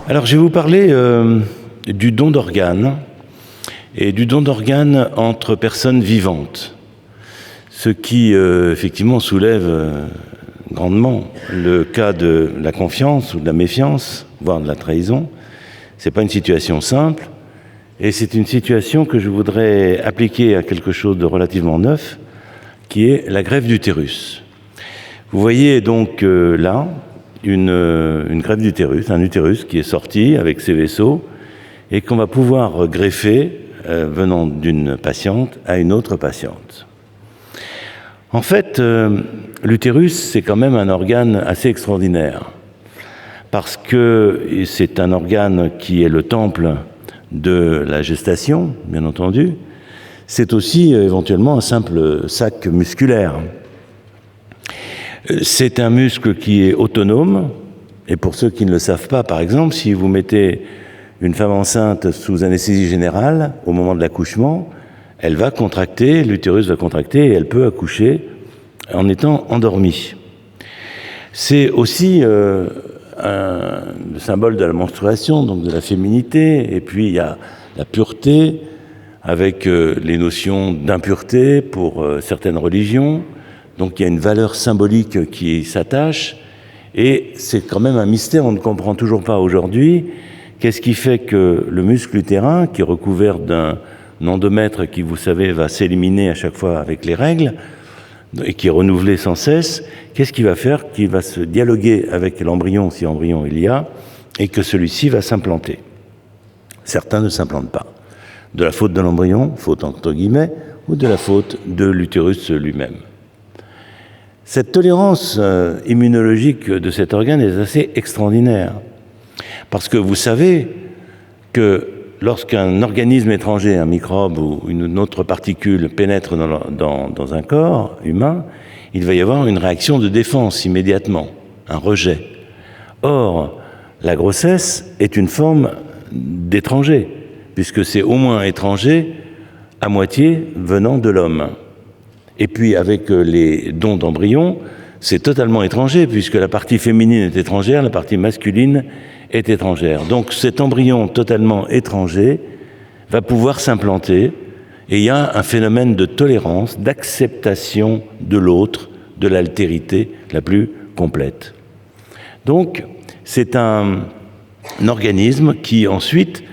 Alors, je vais vous parler du don d'organes et du don d'organes entre personnes vivantes. Ce qui, effectivement, soulève grandement le cas de la confiance ou de la méfiance, voire de la trahison. Ce n'est pas une situation simple et c'est une situation que je voudrais appliquer à quelque chose de relativement neuf, qui est la greffe d'utérus. Vous voyez donc là une greffe d'utérus, un utérus qui est sorti avec ses vaisseaux et qu'on va pouvoir greffer venant d'une patiente à une autre patiente. En fait, l'utérus, c'est quand même un organe assez extraordinaire parce que c'est un organe qui est le temple de la gestation, bien entendu. C'est aussi éventuellement un simple sac musculaire. C'est un muscle qui est autonome, et pour ceux qui ne le savent pas, par exemple, si vous mettez une femme enceinte sous anesthésie générale, au moment de l'accouchement, elle va contracter, l'utérus va contracter, et elle peut accoucher en étant endormie. C'est aussi le symbole de la menstruation, donc de la féminité, et puis il y a la pureté, avec les notions d'impureté pour certaines religions. Donc il y a une valeur symbolique qui s'attache, et c'est quand même un mystère, on ne comprend toujours pas aujourd'hui. Qu'est-ce qui fait que le muscle utérin, qui est recouvert d'un endomètre qui, vous savez, va s'éliminer à chaque fois avec les règles, et qui est renouvelé sans cesse, qu'est-ce qui va faire? Qu'il va se dialoguer avec l'embryon, si embryon il y a, et que celui-ci va s'implanter. Certains ne s'implantent pas. De la faute de l'embryon, faute entre guillemets, ou de la faute de l'utérus lui-même. Cette tolérance immunologique de cet organe est assez extraordinaire. Parce que vous savez que lorsqu'un organisme étranger, un microbe ou une autre particule pénètre dans un corps humain, il va y avoir une réaction de défense immédiatement, un rejet. Or, la grossesse est une forme d'étranger, puisque c'est au moins étranger à moitié venant de l'homme. Et puis avec les dons d'embryons, c'est totalement étranger, puisque la partie féminine est étrangère, la partie masculine est étrangère. Donc cet embryon totalement étranger va pouvoir s'implanter, et il y a un phénomène de tolérance, d'acceptation de l'autre, de l'altérité la plus complète. Donc c'est un organisme qui ensuite,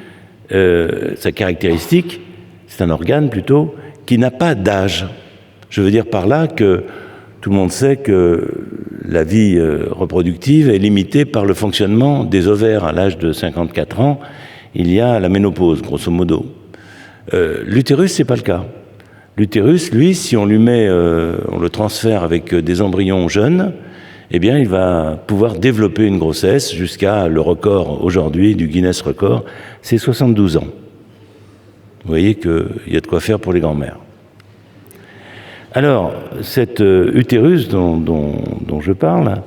sa caractéristique, c'est un organe plutôt, qui n'a pas d'âge. Je veux dire par là que tout le monde sait que la vie reproductive est limitée par le fonctionnement des ovaires. À l'âge de 54 ans, il y a la ménopause, grosso modo. L'utérus, c'est pas le cas. L'utérus, lui, si on lui met, on le transfère avec des embryons jeunes, eh bien, il va pouvoir développer une grossesse jusqu'à le record aujourd'hui du Guinness Record, c'est 72 ans. Vous voyez qu'il y a de quoi faire pour les grands-mères. Alors, cet utérus dont je parle,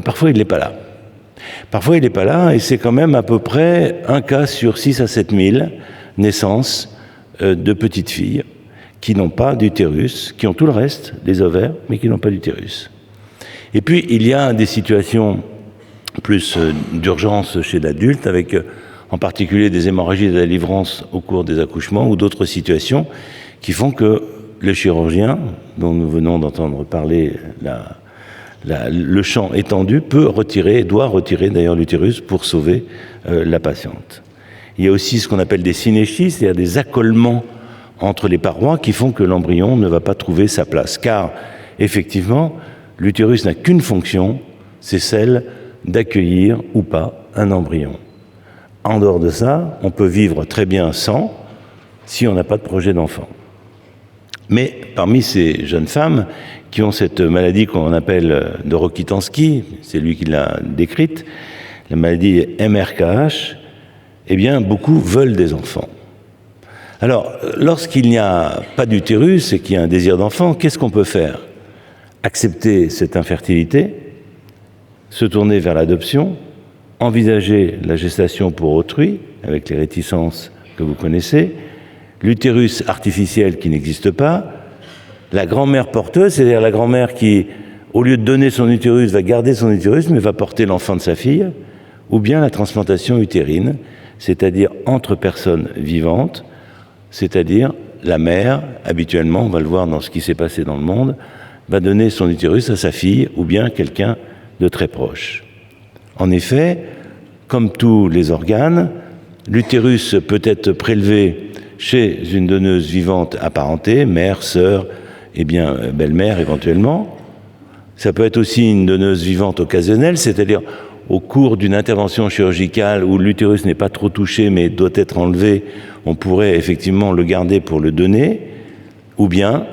parfois il n'est pas là. Parfois il n'est pas là, et c'est quand même à peu près un cas sur 6 à 7 000 naissances de petites filles qui n'ont pas d'utérus, qui ont tout le reste, des ovaires, mais qui n'ont pas d'utérus. Et puis il y a des situations plus d'urgence chez l'adulte, avec en particulier des hémorragies de la délivrance au cours des accouchements, ou d'autres situations qui font que le chirurgien, dont nous venons d'entendre parler, le champ étendu, peut retirer, doit retirer d'ailleurs l'utérus pour sauver la patiente. Il y a aussi ce qu'on appelle des synéchies, c'est-à-dire des accolements entre les parois qui font que l'embryon ne va pas trouver sa place. Car, effectivement, l'utérus n'a qu'une fonction, c'est celle d'accueillir ou pas un embryon. En dehors de ça, on peut vivre très bien sans, si on n'a pas de projet d'enfant. Mais parmi ces jeunes femmes qui ont cette maladie qu'on appelle de Rokitansky, c'est lui qui l'a décrite, la maladie MRKH, eh bien, beaucoup veulent des enfants. Alors, lorsqu'il n'y a pas d'utérus et qu'il y a un désir d'enfant, qu'est-ce qu'on peut faire? Accepter cette infertilité, se tourner vers l'adoption, envisager la gestation pour autrui, avec les réticences que vous connaissez, l'utérus artificiel qui n'existe pas, la grand-mère porteuse, c'est-à-dire la grand-mère qui, au lieu de donner son utérus, va garder son utérus, mais va porter l'enfant de sa fille, ou bien la transplantation utérine, c'est-à-dire entre personnes vivantes, c'est-à-dire la mère, habituellement, on va le voir dans ce qui s'est passé dans le monde, va donner son utérus à sa fille ou bien quelqu'un de très proche. En effet, comme tous les organes, l'utérus peut être prélevé chez une donneuse vivante apparentée, mère, sœur, et bien belle-mère éventuellement. Ça peut être aussi une donneuse vivante occasionnelle, c'est-à-dire au cours d'une intervention chirurgicale où l'utérus n'est pas trop touché mais doit être enlevé, on pourrait effectivement le garder pour le donner, ou bien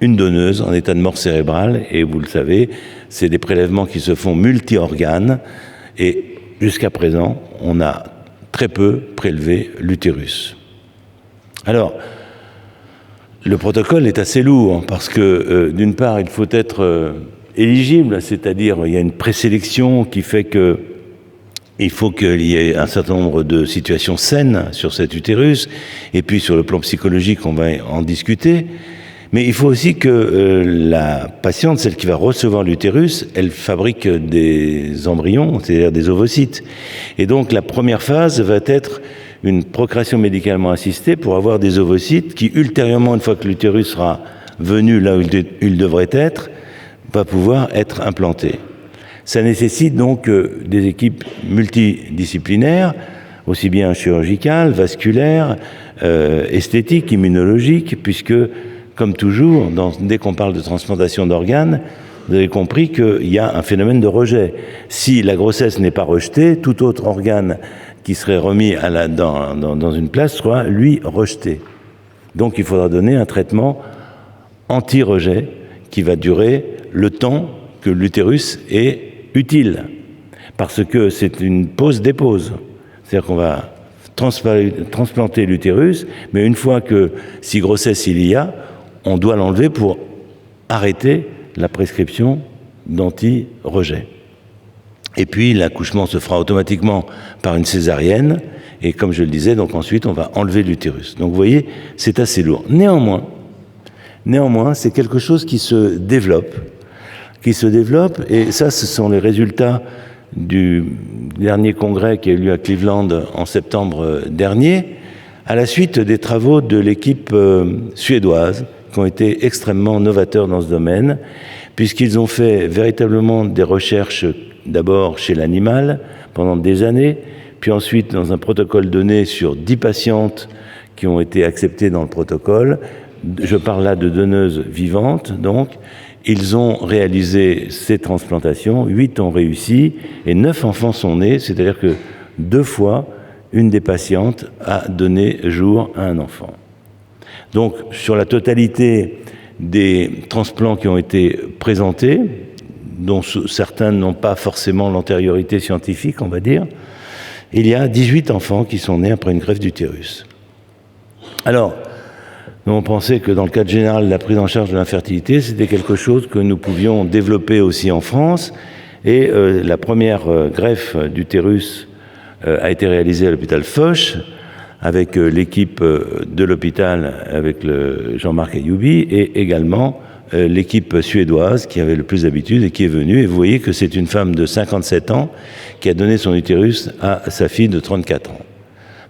une donneuse en état de mort cérébrale, et vous le savez, c'est des prélèvements qui se font multi-organes, et jusqu'à présent, on a très peu prélevé l'utérus. Alors, le protocole est assez lourd, parce que d'une part, il faut être éligible, c'est-à-dire il y a une présélection qui fait que il faut qu'il y ait un certain nombre de situations saines sur cet utérus, et puis sur le plan psychologique, on va en discuter. Mais il faut aussi que la patiente, celle qui va recevoir l'utérus, elle fabrique des embryons, c'est-à-dire des ovocytes. Et donc la première phase va être une procréation médicalement assistée pour avoir des ovocytes qui, ultérieurement, une fois que l'utérus sera venu là où il devrait être, va pouvoir être implanté. Ça nécessite donc des équipes multidisciplinaires, aussi bien chirurgicales, vasculaires, esthétiques, immunologiques, puisque, comme toujours, dès qu'on parle de transplantation d'organes, vous avez compris qu'il y a un phénomène de rejet. Si la grossesse n'est pas rejetée, tout autre organe qui serait remis dans une place sera, lui, rejeté. Donc il faudra donner un traitement anti-rejet qui va durer le temps que l'utérus est utile, parce que c'est une pose-dépose. C'est-à-dire qu'on va transplanter l'utérus, mais une fois que, si grossesse il y a, on doit l'enlever pour arrêter la prescription d'anti-rejet. Et puis l'accouchement se fera automatiquement par une césarienne, et comme je le disais, donc ensuite on va enlever l'utérus. Donc vous voyez, c'est assez lourd. Néanmoins, c'est quelque chose qui se développe, et ça, ce sont les résultats du dernier congrès qui a eu lieu à Cleveland en septembre dernier, à la suite des travaux de l'équipe suédoise, qui ont été extrêmement novateurs dans ce domaine, puisqu'ils ont fait véritablement des recherches, d'abord chez l'animal, pendant des années, puis ensuite dans un protocole donné sur 10 patientes qui ont été acceptées dans le protocole. Je parle là de donneuses vivantes, donc. Ils ont réalisé ces transplantations, 8 ont réussi et 9 enfants sont nés, c'est-à-dire que 2 fois, une des patientes a donné jour à un enfant. Donc, sur la totalité des transplants qui ont été présentés, dont certains n'ont pas forcément l'antériorité scientifique, on va dire, il y a 18 enfants qui sont nés après une greffe d'utérus. Alors, nous, on pensait que dans le cadre général de la prise en charge de l'infertilité, c'était quelque chose que nous pouvions développer aussi en France. Et la première greffe d'utérus a été réalisée à l'hôpital Foch, avec l'équipe de l'hôpital, avec Jean-Marc Ayoubi, et également l'équipe suédoise qui avait le plus d'habitude et qui est venue. Et vous voyez que c'est une femme de 57 ans qui a donné son utérus à sa fille de 34 ans.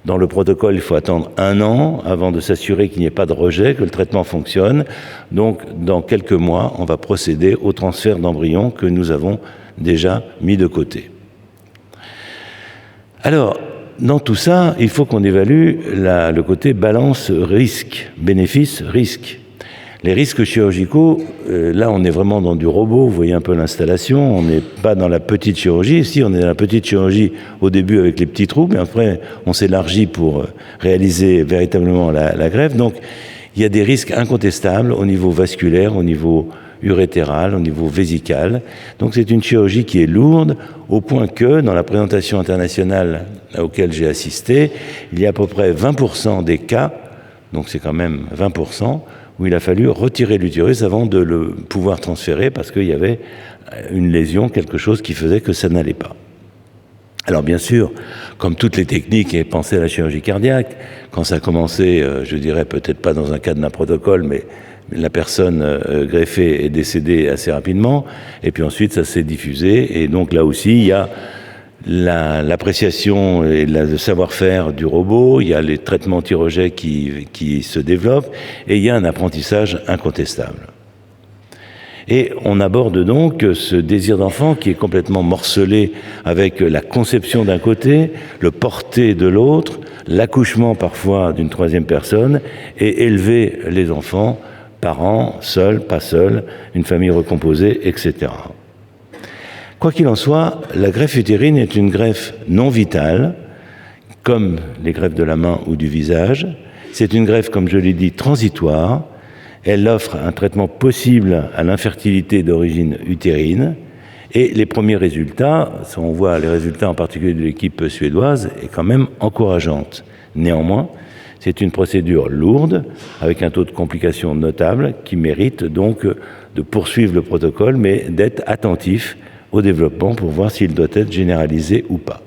Dans le protocole, il faut attendre 1 an avant de s'assurer qu'il n'y ait pas de rejet, que le traitement fonctionne. Donc, dans quelques mois, on va procéder au transfert d'embryons que nous avons déjà mis de côté. Alors, dans tout ça, il faut qu'on évalue le côté balance risque, bénéfice, risque. Les risques chirurgicaux, là on est vraiment dans du robot, vous voyez un peu l'installation, on n'est pas dans la petite chirurgie. Ici on est dans la petite chirurgie au début avec les petits trous, mais après on s'élargit pour réaliser véritablement la greffe. Donc il y a des risques incontestables au niveau vasculaire, au niveau urétéral, au niveau vésical. Donc c'est une chirurgie qui est lourde, au point que dans la présentation internationale auquel j'ai assisté, il y a à peu près 20% des cas, donc c'est quand même 20%, où il a fallu retirer l'utérus avant de le pouvoir transférer parce qu'il y avait une lésion, quelque chose qui faisait que ça n'allait pas. Alors bien sûr, comme toutes les techniques, et pensez à la chirurgie cardiaque, quand ça a commencé, je dirais peut-être pas dans un cadre d'un protocole, mais la personne greffée est décédée assez rapidement, et puis ensuite ça s'est diffusé, et donc là aussi il y a l'appréciation et le savoir-faire du robot, il y a les traitements anti-rejet qui se développent, et il y a un apprentissage incontestable. Et on aborde donc ce désir d'enfant qui est complètement morcelé avec la conception d'un côté, le porter de l'autre, l'accouchement parfois d'une troisième personne, et élever les enfants, parents, seuls, pas seuls, une famille recomposée, etc. Quoi qu'il en soit, la greffe utérine est une greffe non vitale, comme les greffes de la main ou du visage. C'est une greffe, comme je l'ai dit, transitoire. Elle offre un traitement possible à l'infertilité d'origine utérine. Et les premiers résultats, si on voit les résultats en particulier de l'équipe suédoise, est quand même encourageante. Néanmoins, c'est une procédure lourde, avec un taux de complications notable, qui mérite donc de poursuivre le protocole, mais d'être attentif au développement pour voir s'il doit être généralisé ou pas.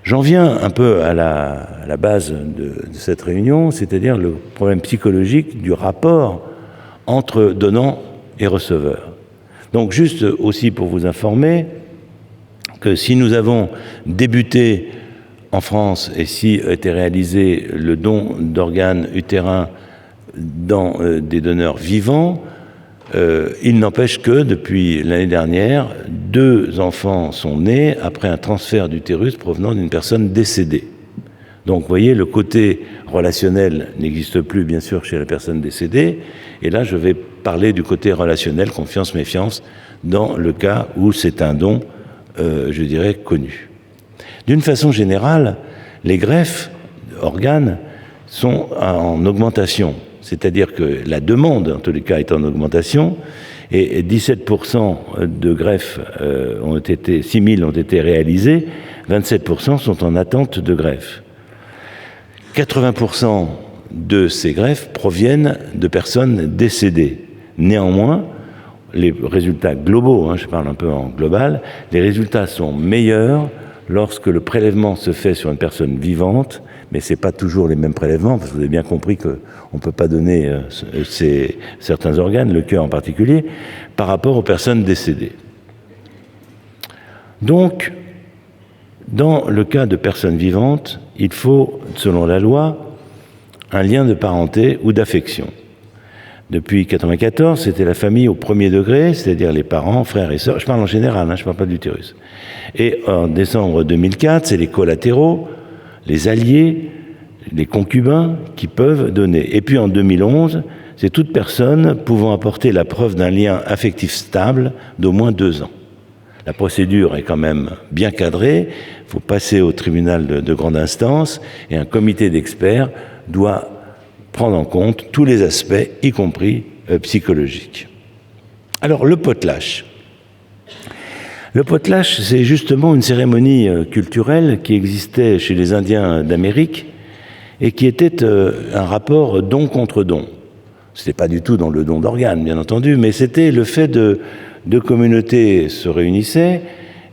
J'en viens un peu à la base de cette réunion, c'est-à-dire le problème psychologique du rapport entre donnant et receveur. Donc juste aussi pour vous informer que si nous avons débuté en France et si était réalisé le don d'organes utérins dans des donneurs vivants, il n'empêche que depuis l'année dernière, 2 enfants sont nés après un transfert d'utérus provenant d'une personne décédée. Donc vous voyez, le côté relationnel n'existe plus bien sûr chez la personne décédée, et là je vais parler du côté relationnel, confiance-méfiance, dans le cas où c'est un don, je dirais, connu. D'une façon générale, les greffes d'organes sont en augmentation, c'est-à-dire que la demande, en tous les cas, est en augmentation, et 17% de greffes 6 000 ont été réalisées, 27% sont en attente de greffe. 80% de ces greffes proviennent de personnes décédées. Néanmoins, les résultats globaux, je parle un peu en global, les résultats sont meilleurs lorsque le prélèvement se fait sur une personne vivante, mais ce n'est pas toujours les mêmes prélèvements, parce que vous avez bien compris qu'on ne peut pas donner certains organes, le cœur en particulier, par rapport aux personnes décédées. Donc, dans le cas de personnes vivantes, il faut, selon la loi, un lien de parenté ou d'affection. Depuis 1994, c'était la famille au premier degré, c'est-à-dire les parents, frères et sœurs. Je parle en général, je ne parle pas de l'utérus. Et en décembre 2004, c'est les collatéraux, les alliés, les concubins qui peuvent donner. Et puis en 2011, c'est toute personne pouvant apporter la preuve d'un lien affectif stable d'au moins 2 ans. La procédure est quand même bien cadrée, il faut passer au tribunal de grande instance et un comité d'experts doit prendre en compte tous les aspects, y compris psychologiques. Alors, le potlatch. Le potlatch, c'est justement une cérémonie culturelle qui existait chez les Indiens d'Amérique et qui était un rapport don contre don. Ce n'était pas du tout dans le don d'organes, bien entendu, mais c'était le fait de 2 communautés se réunissaient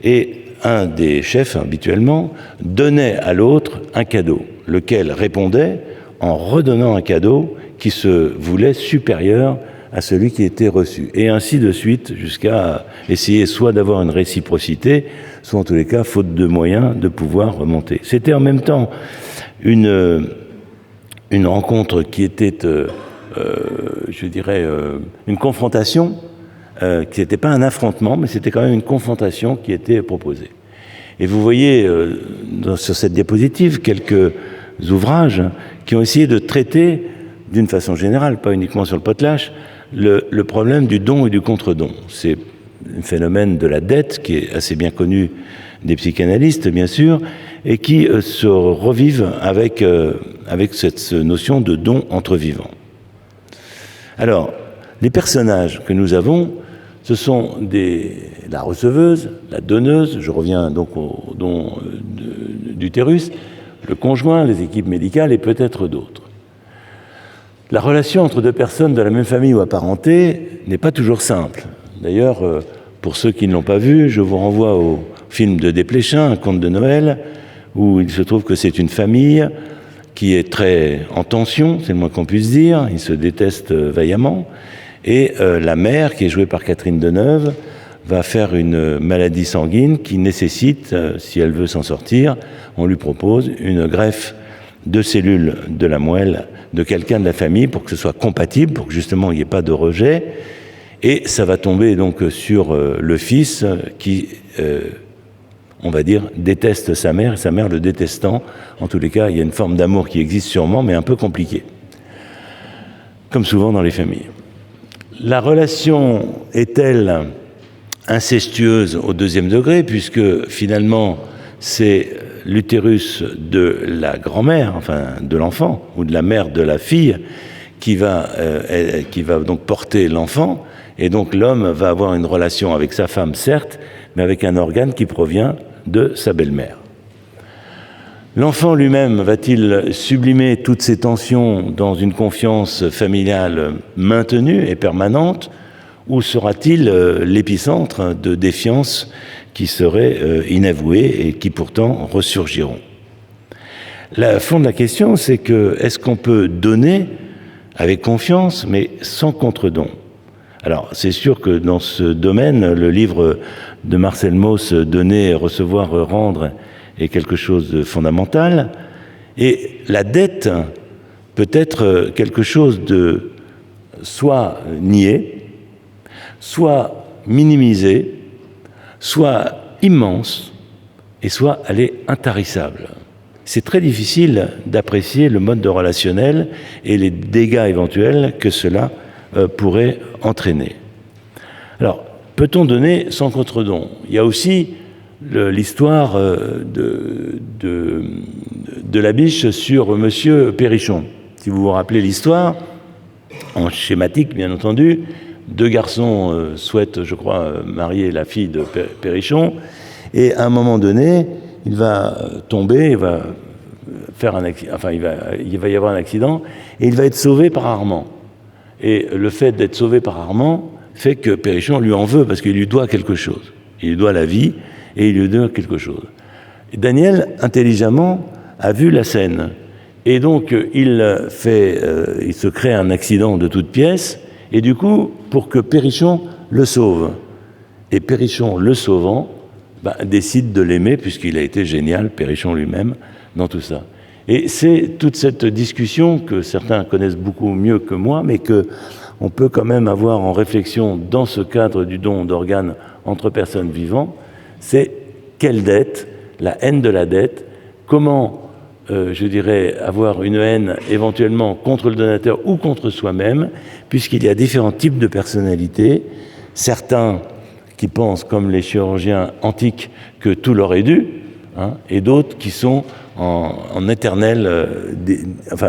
et un des chefs, habituellement, donnait à l'autre un cadeau, lequel répondait en redonnant un cadeau qui se voulait supérieur à celui qui était reçu. Et ainsi de suite, jusqu'à essayer soit d'avoir une réciprocité, soit en tous les cas, faute de moyens, de pouvoir remonter. C'était en même temps une rencontre qui était, je dirais, une confrontation, qui n'était pas un affrontement, mais c'était quand même une confrontation qui était proposée. Et vous voyez sur cette diapositive quelques ouvrages qui ont essayé de traiter, d'une façon générale, pas uniquement sur le potlatch, le problème du don et du contre-don. C'est un phénomène de la dette qui est assez bien connu des psychanalystes, bien sûr, et qui se revivent avec cette notion de don entre vivants. Alors, les personnages que nous avons, ce sont la receveuse, la donneuse, je reviens donc au don d'utérus, le conjoint, les équipes médicales et peut-être d'autres. La relation entre 2 personnes de la même famille ou apparentée n'est pas toujours simple. D'ailleurs, pour ceux qui ne l'ont pas vu, je vous renvoie au film de Desplechin, Un conte de Noël, où il se trouve que c'est une famille qui est très en tension, c'est le moins qu'on puisse dire, ils se détestent vaillamment, et la mère, qui est jouée par Catherine Deneuve, va faire une maladie sanguine qui nécessite, si elle veut s'en sortir, on lui propose une greffe de cellules de la moelle de quelqu'un de la famille pour que ce soit compatible, pour que justement il n'y ait pas de rejet. Et ça va tomber donc sur le fils qui, on va dire, déteste sa mère, et sa mère le détestant. En tous les cas, il y a une forme d'amour qui existe sûrement, mais un peu compliquée, comme souvent dans les familles. La relation est-elle incestueuse au deuxième degré, puisque finalement c'est l'utérus de la grand-mère, enfin de l'enfant, ou de la mère de la fille, qui va donc porter l'enfant, et donc l'homme va avoir une relation avec sa femme, certes, mais avec un organe qui provient de sa belle-mère. L'enfant lui-même va-t-il sublimer toutes ces tensions dans une confiance familiale maintenue et permanente, ou sera-t-il l'épicentre de défiances qui seraient inavouées et qui pourtant ressurgiront? Le fond de la question, c'est que est-ce qu'on peut donner avec confiance, mais sans contre-don? Alors, c'est sûr que dans ce domaine, le livre de Marcel Mauss, Donner, recevoir, rendre, est quelque chose de fondamental. Et la dette peut être quelque chose de soit nié, soit minimisé, soit immense, et soit elle est intarissable. C'est très difficile d'apprécier le mode de relationnel et les dégâts éventuels que cela pourrait entraîner. Alors, peut-on donner sans contre-don? Il y a aussi l'histoire de la biche sur Monsieur Perrichon. Si vous vous rappelez l'histoire, en schématique bien entendu, deux garçons souhaitent, je crois, marier la fille de Perrichon, et à un moment donné, il va tomber, il va faire un accident, enfin il va y avoir un accident, et il va être sauvé par Armand. Et le fait d'être sauvé par Armand fait que Perrichon lui en veut, parce qu'il lui doit quelque chose. Il lui doit la vie, et il lui doit quelque chose. Et Daniel, intelligemment, a vu la scène. Et donc, il se crée un accident de toute pièce, et du coup, pour que Perrichon le sauve. Et Perrichon, le sauvant, décide de l'aimer, puisqu'il a été génial, Perrichon lui-même, dans tout ça. Et c'est toute cette discussion que certains connaissent beaucoup mieux que moi, mais qu'on peut quand même avoir en réflexion dans ce cadre du don d'organes entre personnes vivantes, c'est quelle dette, la haine de la dette, comment, je dirais, avoir une haine éventuellement contre le donateur ou contre soi-même, puisqu'il y a différents types de personnalités, certains qui pensent, comme les chirurgiens antiques, que tout leur est dû, et d'autres qui sont en éternelle,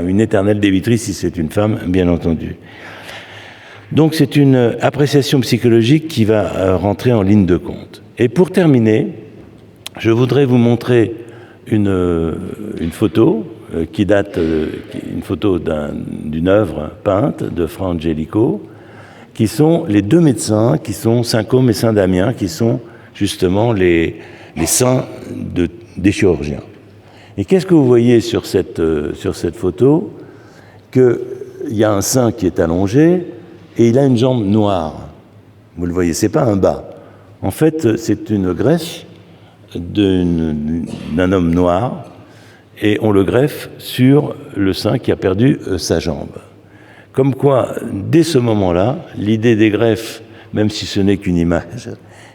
une éternelle débitrice si c'est une femme, bien entendu. Donc c'est une appréciation psychologique qui va rentrer en ligne de compte. Et pour terminer, je voudrais vous montrer une photo qui date, une photo d'une œuvre peinte de Fra Angelico, qui sont les deux médecins, qui sont Saint Côme et Saint Damien, qui sont justement les saints des chirurgiens. Et qu'est-ce que vous voyez sur cette photo? Qu'il y a un saint qui est allongé et il a une jambe noire. Vous le voyez, c'est pas un bas. En fait, c'est une greffe d'un homme noir, et on le greffe sur le saint qui a perdu sa jambe. Comme quoi, dès ce moment-là, l'idée des greffes, même si ce n'est qu'une image,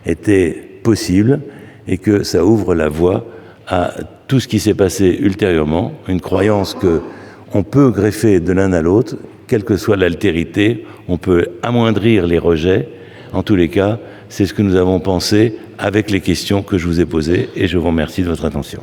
était possible, et que ça ouvre la voie à tout ce qui s'est passé ultérieurement, une croyance qu'on peut greffer de l'un à l'autre, quelle que soit l'altérité, on peut amoindrir les rejets. En tous les cas, c'est ce que nous avons pensé avec les questions que je vous ai posées, et je vous remercie de votre attention.